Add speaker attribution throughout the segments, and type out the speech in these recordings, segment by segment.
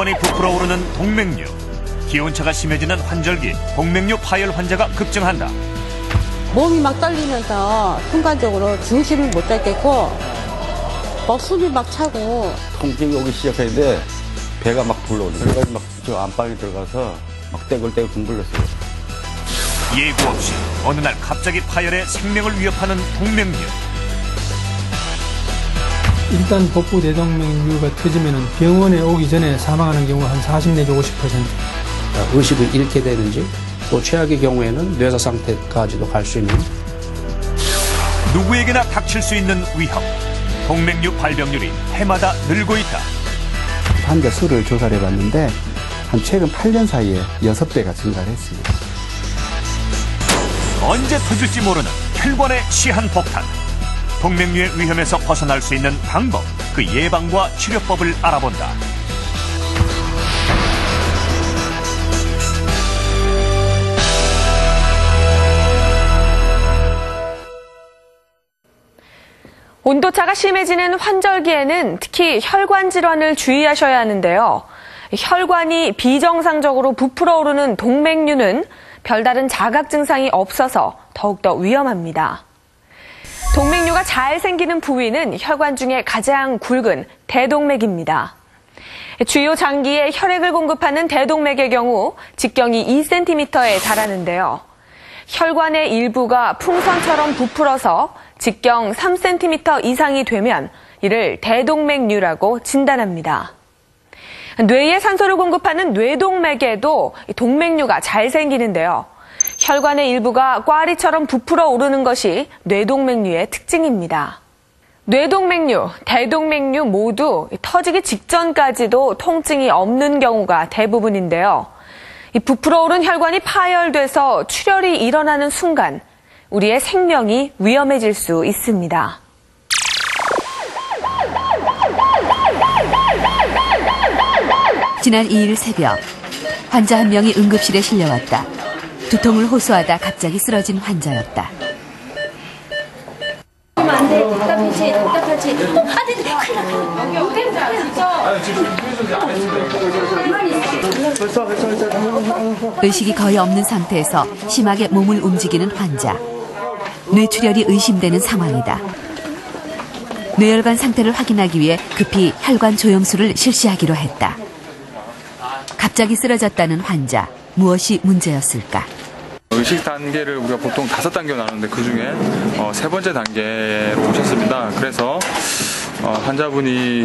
Speaker 1: 혈관이 부풀어 오르는 동맥류. 기온차가 심해지는 환절기 동맥류 파열 환자가 급증한다.
Speaker 2: 몸이 막 떨리면서 순간적으로 중심을 못 잡겠고 숨이 막 차고
Speaker 3: 통증이 오기 시작했는데 배가 막 불러오는 거예요. 그래가지고 막 저 안방에 들어가서 막 떼굴떼굴 둥글렸어요.
Speaker 1: 예고 없이 어느 날 갑자기 파열해 생명을 위협하는 동맥류.
Speaker 4: 일단 복부 대동맥류가 터지면 병원에 오기 전에 사망하는 경우가 한 40 내지 50%.
Speaker 5: 의식을 잃게 되는지 또 최악의 경우에는 뇌사 상태까지도 갈 수 있는.
Speaker 1: 누구에게나 닥칠 수 있는 위험. 동맥류 발병률이 해마다 늘고 있다.
Speaker 6: 환자 수를 조사를 해봤는데 한 최근 8년 사이에 6배가 증가를 했습니다.
Speaker 1: 언제 터질지 모르는 혈관의 시한폭탄. 동맥류의 위험에서 벗어날 수 있는 방법, 그 예방과 치료법을 알아본다.
Speaker 7: 온도차가 심해지는 환절기에는 특히 혈관 질환을 주의하셔야 하는데요. 혈관이 비정상적으로 부풀어 오르는 동맥류는 별다른 자각 증상이 없어서 더욱더 위험합니다. 동맥류가 잘 생기는 부위는 혈관 중에 가장 굵은 대동맥입니다. 주요 장기에 혈액을 공급하는 대동맥의 경우 직경이 2cm에 달하는데요. 혈관의 일부가 풍선처럼 부풀어서 직경 3cm 이상이 되면 이를 대동맥류라고 진단합니다. 뇌에 산소를 공급하는 뇌동맥에도 동맥류가 잘 생기는데요. 혈관의 일부가 꽈리처럼 부풀어 오르는 것이 뇌동맥류의 특징입니다. 뇌동맥류, 대동맥류 모두 터지기 직전까지도 통증이 없는 경우가 대부분인데요. 이 부풀어 오른 혈관이 파열돼서 출혈이 일어나는 순간 우리의 생명이 위험해질 수 있습니다.
Speaker 8: 지난 2일 새벽, 환자 한 명이 응급실에 실려왔다. 두통을 호소하다 갑자기 쓰러진 환자였다.
Speaker 9: 안 돼, 답답하지.
Speaker 8: 의식이 거의 없는 상태에서 심하게 몸을 움직이는 환자. 뇌출혈이 의심되는 상황이다. 뇌혈관 상태를 확인하기 위해 급히 혈관 조영술을 실시하기로 했다. 갑자기 쓰러졌다는 환자, 무엇이 문제였을까?
Speaker 10: 의식 단계를 우리가 보통 5단계로 나누는데 그중에 3번째 단계로 오셨습니다. 그래서 환자분이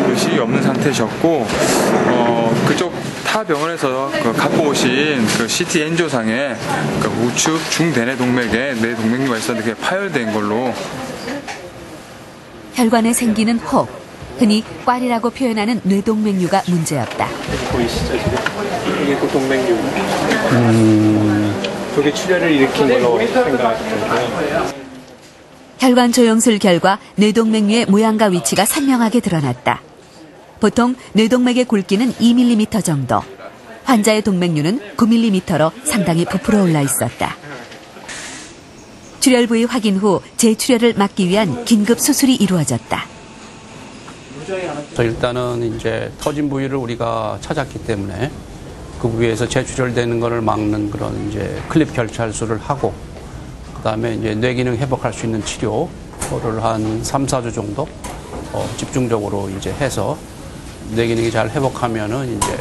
Speaker 10: 의식이 없는 상태셨고 그쪽 타 병원에서 갖고 오신 그 CT 엔조상에 우측 중대뇌 동맥에 뇌동맥류가 있었는데 그게 파열된 걸로.
Speaker 8: 혈관에 생기는 혹, 흔히 꽈리라고 표현하는 뇌동맥류가 문제였다.
Speaker 11: 보이시죠 지금? 이게 그 동맥류. 그게 출혈을 일으킨 걸로 생각하시면
Speaker 8: 혈관 조영술 결과 뇌동맥류의 모양과 위치가 선명하게 드러났다. 보통 뇌동맥의 굵기는 2mm 정도. 환자의 동맥류는 9mm로 상당히 부풀어 올라 있었다. 출혈 부위 확인 후 재출혈을 막기 위한 긴급 수술이 이루어졌다.
Speaker 5: 일단은 이제 터진 부위를 우리가 찾았기 때문에 그 부위에서 재출혈되는 것을 막는 그런 이제 클립 결찰술을 하고, 그다음에 이제 뇌기능 회복할 수 있는 치료를 한 3, 4주 정도 집중적으로 이제 해서 뇌기능이 잘 회복하면은 이제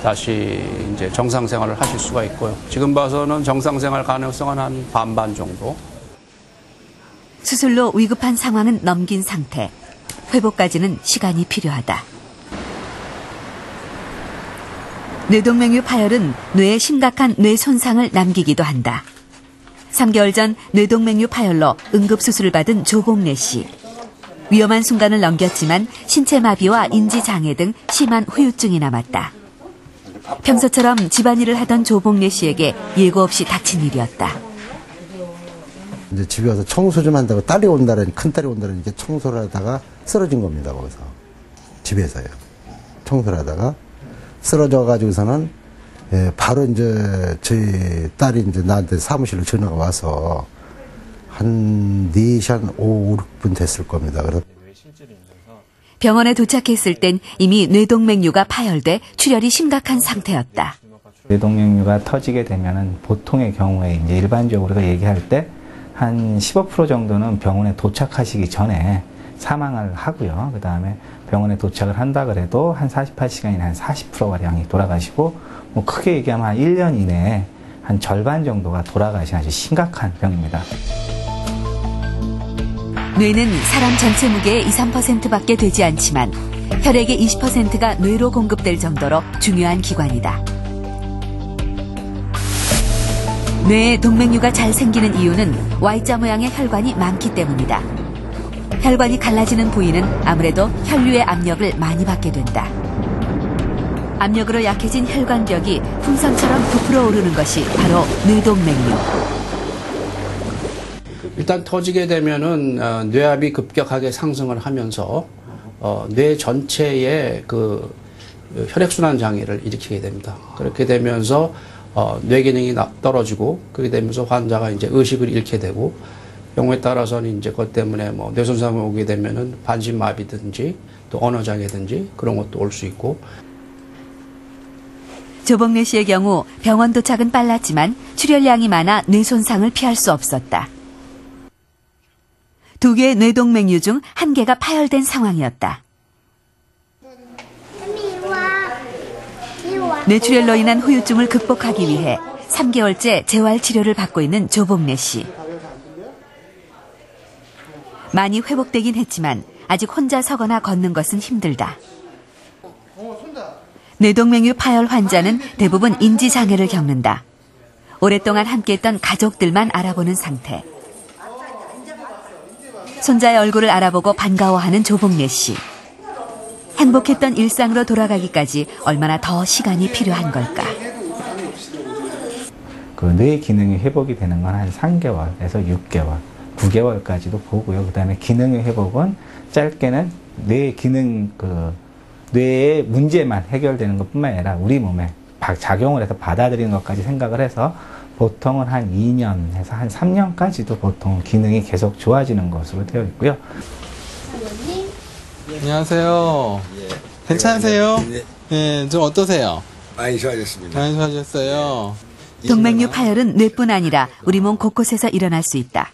Speaker 5: 다시 이제 정상 생활을 하실 수가 있고요. 지금 봐서는 정상 생활 가능성은 한 반반 정도.
Speaker 8: 수술로 위급한 상황은 넘긴 상태. 회복까지는 시간이 필요하다. 뇌동맥류 파열은 뇌에 심각한 뇌 손상을 남기기도 한다. 3개월 전 뇌동맥류 파열로 응급수술을 받은 조봉래 씨. 위험한 순간을 넘겼지만 신체 마비와 인지 장애 등 심한 후유증이 남았다. 평소처럼 집안일을 하던 조봉래 씨에게 예고 없이 닥친 일이었다.
Speaker 6: 이제 집에 와서 청소 좀 한다고 딸이 온다더니, 큰딸이 온다더니 이렇게 청소를 하다가 쓰러진 겁니다, 거기서. 집에서요. 청소를 하다가 쓰러져가지고서는 바로 이제 저희 딸이 이제 나한테 사무실로 전화가 와서 한 4시 한 5, 6분 됐을 겁니다. 그래서
Speaker 8: 병원에 도착했을 땐 이미 뇌동맥류가 파열돼 출혈이 심각한 상태였다.
Speaker 12: 뇌동맥류가 터지게 되면은 보통의 경우에 이제 일반적으로 얘기할 때 한 15% 정도는 병원에 도착하시기 전에 사망을 하고요. 그 다음에 병원에 도착을 한다 그래도 한 48시간이나 한 40%가량이 돌아가시고, 뭐 크게 얘기하면 한 1년 이내에 한 절반 정도가 돌아가시는 아주 심각한 병입니다.
Speaker 8: 뇌는 사람 전체 무게의 2~3%밖에 되지 않지만 혈액의 20%가 뇌로 공급될 정도로 중요한 기관이다. 뇌에 동맥류가 잘 생기는 이유는 Y자 모양의 혈관이 많기 때문이다. 혈관이 갈라지는 부위는 아무래도 혈류의 압력을 많이 받게 된다. 압력으로 약해진 혈관벽이 풍선처럼 부풀어 오르는 것이 바로 뇌동맥류.
Speaker 5: 일단 터지게 되면은 뇌압이 급격하게 상승을 하면서 뇌 전체에 그 혈액순환 장애를 일으키게 됩니다. 그렇게 되면서 뇌 기능이 떨어지고, 그렇게 되면서 환자가 이제 의식을 잃게 되고, 경우에 따라서는 이제 그것 때문에 뭐 뇌손상이 오게 되면은 반신마비든지 또 언어장애든지 그런 것도 올 수 있고.
Speaker 8: 조복래 씨의 경우 병원 도착은 빨랐지만 출혈량이 많아 뇌손상을 피할 수 없었다. 2개의 뇌동맥류 중 1개가 파열된 상황이었다. 뇌출혈로 인한 후유증을 극복하기 위해 3개월째 재활치료를 받고 있는 조복래 씨. 많이 회복되긴 했지만 아직 혼자 서거나 걷는 것은 힘들다. 뇌동맥류 파열 환자는 대부분 인지장애를 겪는다. 오랫동안 함께했던 가족들만 알아보는 상태. 손자의 얼굴을 알아보고 반가워하는 조복래 씨. 행복했던 일상으로 돌아가기까지 얼마나 더 시간이 필요한 걸까?
Speaker 12: 그 뇌 기능이 회복이 되는 건 한 3개월에서 6개월, 9개월까지도 보고요. 그다음에 기능의 회복은 짧게는 뇌 기능 뇌의 문제만 해결되는 것뿐만 아니라 우리 몸에 작용을 해서 받아들이는 것까지 생각을 해서 보통은 한 2년에서 한 3년까지도 보통 기능이 계속 좋아지는 것으로 되어 있고요.
Speaker 13: 안녕하세요. 예. 괜찮으세요? 네, 좀 어떠세요?
Speaker 14: 많이 좋아졌습니다.
Speaker 13: 많이 좋아졌어요.
Speaker 8: 동맥류 파열은 뇌뿐 아니라 우리 몸 곳곳에서 일어날 수 있다.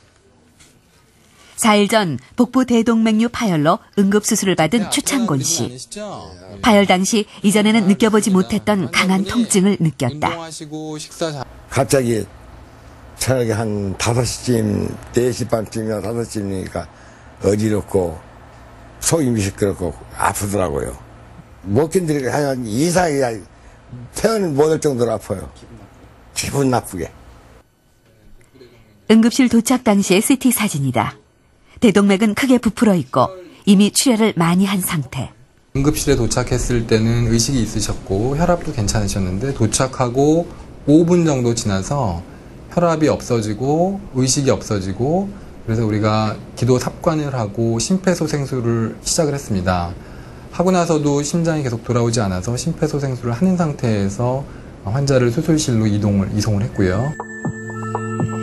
Speaker 8: 4일 전 복부 대동맥류 파열로 응급수술을 받은 추창곤 씨. 파열 당시 이전에는 느껴보지 못했던 강한 통증을 느꼈다.
Speaker 14: 갑자기 저녁에 한 5시쯤, 4시 반쯤이나 5시쯤이니까 어지럽고 속이 미시끄럽고 아프더라고요. 못 견디니까 한 이상하게 표현을 못할 정도로 아파요. 기분 나쁘게.
Speaker 8: 응급실 도착 당시의 CT 사진이다. 대동맥은 크게 부풀어 있고 이미 출혈을 많이 한 상태.
Speaker 13: 응급실에 도착했을 때는 의식이 있으셨고 혈압도 괜찮으셨는데 도착하고 5분 정도 지나서 혈압이 없어지고 의식이 없어지고, 그래서 우리가 기도 삽관을 하고 심폐소생술을 시작을 했습니다. 하고 나서도 심장이 계속 돌아오지 않아서 심폐소생술을 하는 상태에서 환자를 수술실로 이송을 했고요.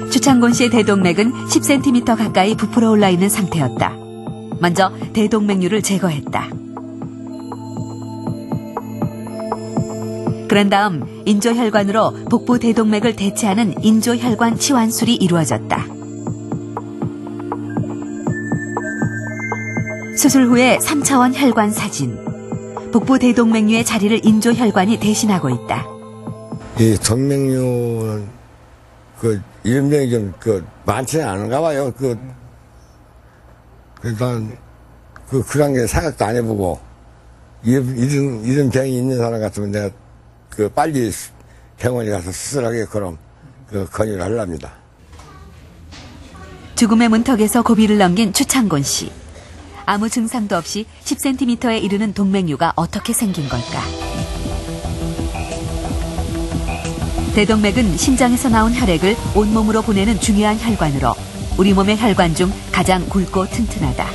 Speaker 8: 추창곤 씨의 대동맥은 10cm 가까이 부풀어 올라 있는 상태였다. 먼저 대동맥류를 제거했다. 그런 다음 인조혈관으로 복부 대동맥을 대체하는 인조혈관 치환술이 이루어졌다. 수술 후에 3차원 혈관 사진. 복부 대동맥류의 자리를 인조혈관이 대신하고 있다.
Speaker 14: 이 동맥류는 이런 병이 좀 많지는 않은가 봐요. 일단 그런 게 생각도 안 해보고 이런 병이 있는 사람 같으면 내가 빨리 병원에 가서 수술하게끔 권유를 하랍니다.
Speaker 8: 죽음의 문턱에서 고비를 넘긴 추창곤 씨. 아무 증상도 없이 10cm에 이르는 동맥류가 어떻게 생긴 걸까? 대동맥은 심장에서 나온 혈액을 온몸으로 보내는 중요한 혈관으로 우리 몸의 혈관 중 가장 굵고 튼튼하다.